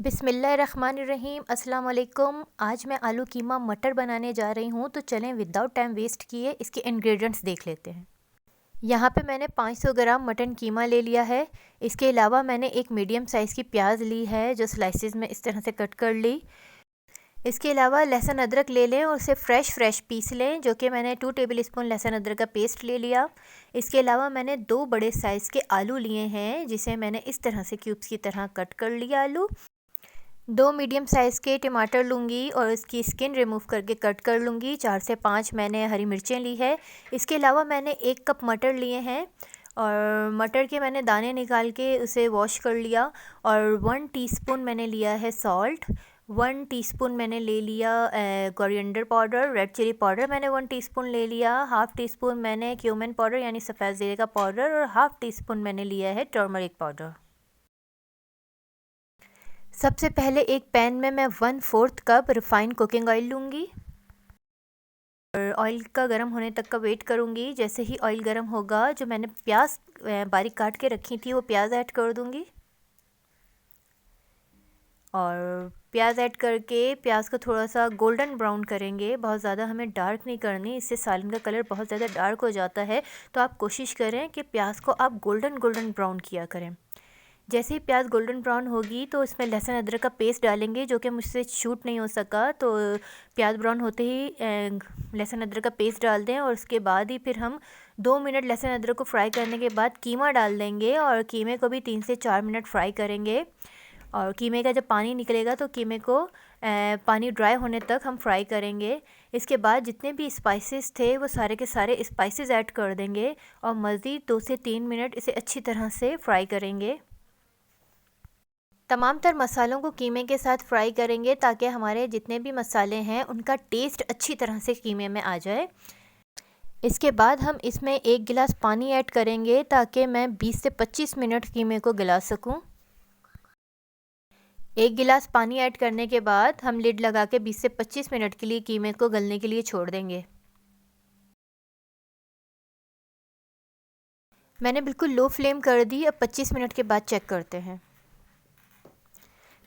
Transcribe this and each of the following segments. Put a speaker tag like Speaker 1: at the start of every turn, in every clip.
Speaker 1: बिस्मिल्लाहिर्रहमानिर्रहीम अस्सलाम वालेकुम। आज मैं आलू कीमा मटर बनाने जा रही हूँ, तो चलें विदाउट टाइम वेस्ट किए इसके इंग्रेडिएंट्स देख लेते हैं। यहाँ पे मैंने 500 ग्राम मटन कीमा ले लिया है। इसके अलावा मैंने एक मीडियम साइज़ की प्याज ली है जो स्लाइसेस में इस तरह से कट कर ली। इसके अलावा लहसुन अदरक ले लें और उसे फ्रेश पीस लें, जो कि मैंने 2 टेबल स्पून लहसुन अदरक का पेस्ट ले लिया। इसके अलावा मैंने 2 बड़े साइज़ के आलू लिए हैं, जिसे मैंने इस तरह से क्यूब्स की तरह कट कर लिया आलू। 2 मीडियम साइज़ के टमाटर लूँगी और इसकी स्किन रिमूव करके कट कर लूँगी। 4 से 5 मैंने हरी मिर्चें ली है। इसके अलावा मैंने 1 कप मटर लिए हैं और मटर के मैंने दाने निकाल के उसे वॉश कर लिया। और 1 टीस्पून मैंने लिया है सॉल्ट, 1 टीस्पून मैंने ले लिया coriander powder, red chili powder मैंने 1 टीस्पून ले लिया, हाफ़ टी स्पून मैंने क्यूमिन पाउडर यानी सफ़ेद ज़ीरे का पाउडर और हाफ़ टी स्पून मैंने लिया है टर्मरिक पाउडर। सबसे पहले एक पैन में मैं 1/4 कप रिफ़ाइंड कुकिंग ऑयल लूँगी और ऑयल का गर्म होने तक का वेट करूँगी। जैसे ही ऑयल गर्म होगा, जो मैंने प्याज बारीक काट के रखी थी वो प्याज ऐड कर दूँगी। और प्याज ऐड करके प्याज को थोड़ा सा गोल्डन ब्राउन करेंगे। बहुत ज़्यादा हमें डार्क नहीं करनी, इससे सालन का कलर बहुत ज़्यादा डार्क हो जाता है। तो आप कोशिश करें कि प्याज को आप गोल्डन ब्राउन किया करें। जैसे ही प्याज गोल्डन ब्राउन होगी तो इसमें लहसुन अदरक का पेस्ट डालेंगे, जो कि मुझसे शूट नहीं हो सका। तो प्याज ब्राउन होते ही लहसुन अदरक का पेस्ट डाल दें और उसके बाद ही फिर हम 2 मिनट लहसुन अदरक को फ्राई करने के बाद कीमा डाल देंगे और कीमे को भी 3 से 4 मिनट फ्राई करेंगे। और कीमे का जब पानी निकलेगा तो कीमे को पानी ड्राई होने तक हम फ्राई करेंगे। इसके बाद जितने भी स्पाइसेस थे वो सारे के सारे स्पाइसेस ऐड कर देंगे और मज़ीद 2 से 3 मिनट इसे अच्छी तरह से फ्राई करेंगे। तमाम तर मसालों को कीमे के साथ फ्राई करेंगे ताकि हमारे जितने भी मसाले हैं उनका टेस्ट अच्छी तरह से कीमे में आ जाए। इसके बाद हम इसमें 1 गिलास पानी ऐड करेंगे ताकि मैं 20 से 25 मिनट कीमे को गला सकूं। 1 गिलास पानी ऐड करने के बाद हम लिड लगा के 20 से 25 मिनट के लिए कीमे को गलने के लिए छोड़ देंगे। मैंने बिल्कुल लो फ्लेम कर दी। अब 25 मिनट के बाद चेक करते हैं।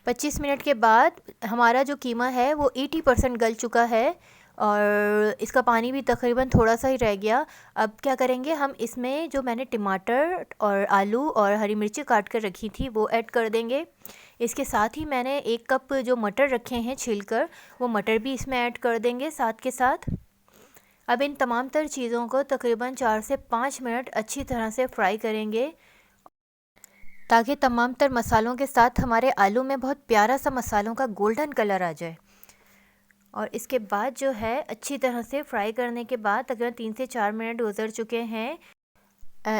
Speaker 1: 25 मिनट के बाद हमारा जो कीमा है वो 80% गल चुका है और इसका पानी भी तकरीबन थोड़ा सा ही रह गया। अब क्या करेंगे, हम इसमें जो मैंने टमाटर और आलू और हरी मिर्ची काट कर रखी थी वो ऐड कर देंगे। इसके साथ ही मैंने 1 कप जो मटर रखे हैं छीलकर, वो मटर भी इसमें ऐड कर देंगे साथ के साथ। अब इन तमाम तर चीज़ों को तकरीबन 4 से 5 मिनट अच्छी तरह से फ्राई करेंगे ताकि तमाम तर मसालों के साथ हमारे आलू में बहुत प्यारा सा मसालों का गोल्डन कलर आ जाए। और इसके बाद जो है अच्छी तरह से फ्राई करने के बाद तकरीबन 3 से 4 मिनट गुजर चुके हैं।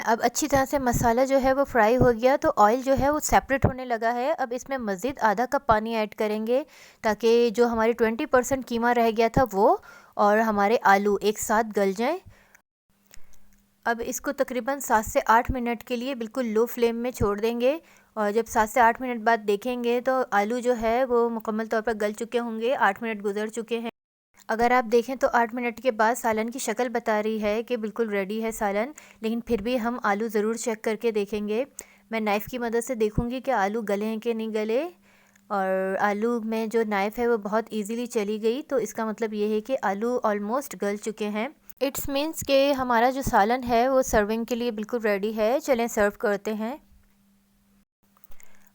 Speaker 1: अब अच्छी तरह से मसाला जो है वो फ्राई हो गया, तो ऑयल जो है वो सेपरेट होने लगा है। अब इसमें मज़ीद आधा कप पानी ऐड करेंगे ताकि जो हमारी 20% कीमा रह गया था वो और हमारे आलू एक साथ गल जाएं। अब इसको तकरीबन 7 से 8 मिनट के लिए बिल्कुल लो फ्लेम में छोड़ देंगे और जब 7 से 8 मिनट बाद देखेंगे तो आलू जो है वो मुकम्मल तौर पर गल चुके होंगे। 8 मिनट गुजर चुके हैं। अगर आप देखें तो 8 मिनट के बाद सालन की शक्ल बता रही है कि बिल्कुल रेडी है सालन, लेकिन फिर भी हम आलू ज़रूर चेक करके देखेंगे। मैं नाइफ़ की मदद से देखूँगी कि आलू गले हैं कि नहीं गले। और आलू में जो नाइफ़ है वो बहुत ईज़िली चली गई, तो इसका मतलब ये है कि आलू ऑलमोस्ट गल चुके हैं। इट्स मीन्स कि हमारा जो सालन है वो सर्विंग के लिए बिल्कुल रेडी है। चलें सर्व करते हैं।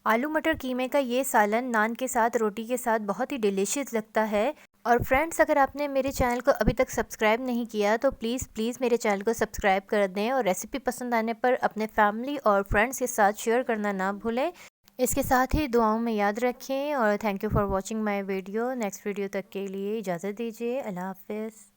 Speaker 1: आलू मटर कीमे का ये सालन नान के साथ, रोटी के साथ बहुत ही डिलीशियस लगता है। और फ्रेंड्स, अगर आपने मेरे चैनल को अभी तक सब्सक्राइब नहीं किया तो प्लीज़ मेरे चैनल को सब्सक्राइब कर दें और रेसिपी पसंद आने पर अपने फैमिली और फ्रेंड्स के साथ शेयर करना ना भूलें। इसके साथ ही दुआओं में याद रखें और thank you for watching my video. Next video तक के लिए इजाज़त दीजिए। अल्लाह हाफ़िज़।